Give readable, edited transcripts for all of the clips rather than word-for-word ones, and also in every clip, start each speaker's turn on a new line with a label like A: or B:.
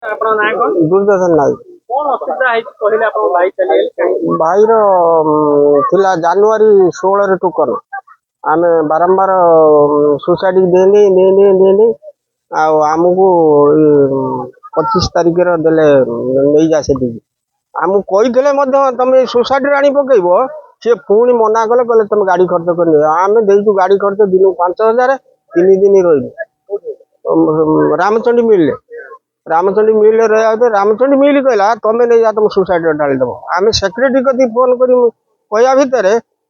A: दुर्योधन नायक भाई थिला जनवरी 16 टोकन आम बारंबार सोसाइटी दे आमको 25 तारिख देले नहीं जा से आमको कही तुम सोसाइटी आनी पकईब सी पुणी मना कले कहले तुम गाड़ी खर्च कर आम देचु गाड़ी खर्च दिन 5000 3 दिन रही रामचंडी मिले रामचंडी मिल रहा रामचंडी मिल कहला तुम्हें नहीं जा तुम सोसाइटी ढालीदेव आम सेक्रेटरी कति फोन कर कहया भितर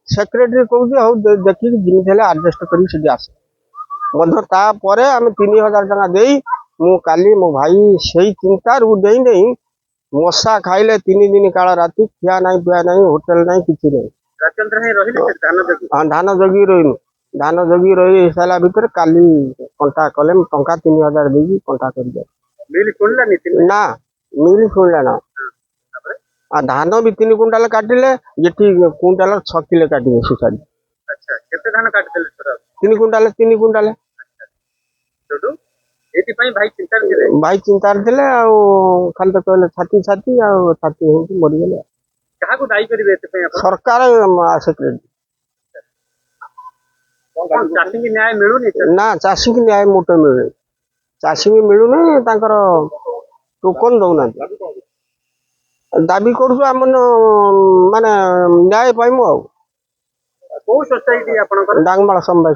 A: सेक्रेटरी कौन हूँ देखिए जिमी आडजस्ट कर आम 3000 टका दे मु काली मो भाई से चिंतार नहीं मशा खाइले 3 दिन काल राति खिया ना पिया ना होटेल ना कि धान जगी रही धान जगी रही सारा भितर काली कंटा कले टंका 3000 दे कंटा कर ना मिल शुणला ना धान भी 3 कुंटाल काटिले ये कुंटाल 6 किलो काटे सोसाइटी 3 कुंटाल भाई चिंतार थे खाली तो कहले छाती छाती छाती मरीगले सरकार सेक्रेटरी ना चाषी की न्याय मोटे मिले चाषी भी मिलूनी टोकन दौना दाबी करूँ आम माने न्याय पाइमु डांगमाल समवाय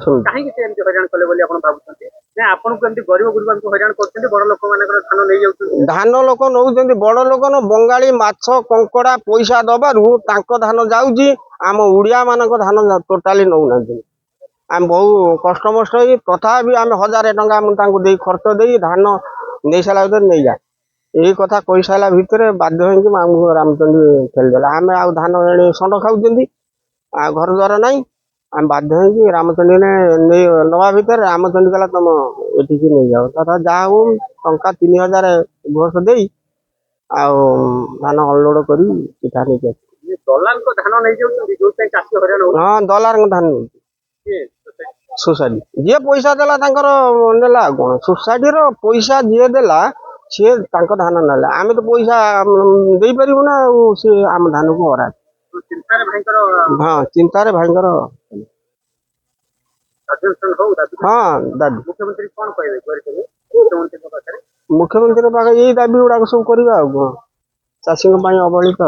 A: धान लोक नौ बड़ लोक न बंगाली माछ कंकड़ा पैसा दबारू धान जाऊँगी आम उड़िया मान धान टोटाली नौना आम बहु कष्ट मस्ट तथा आम 1000 टका दे खर्च दे धान नहीं सारा भर नहीं जा यही कथा कही सारा भितर बाध्य हो रामचंडी खेलदेला आम आ धान एणे षंड खाऊँ घर द्वार ना आम बाध्य हो रामचंडी ने नवा भितर रामचंडी कहला तुम एटिक नहीं जाओ तथा जहाँ हूँ टंका 3000 घोष दे धान अनलोड कर हाँ दलार धान सोसाइटी जी पैसा देला नेला कौन सोसाइटी पैसा जी देला सी धान ना आम तो पैसा दे पारू ना सी आम धान को हरा हाँ चिंतार भाई हाँ दाबी मुख्यमंत्री पाखे यही दाबी गुड़ाक सब करवा चाषी अवहेलित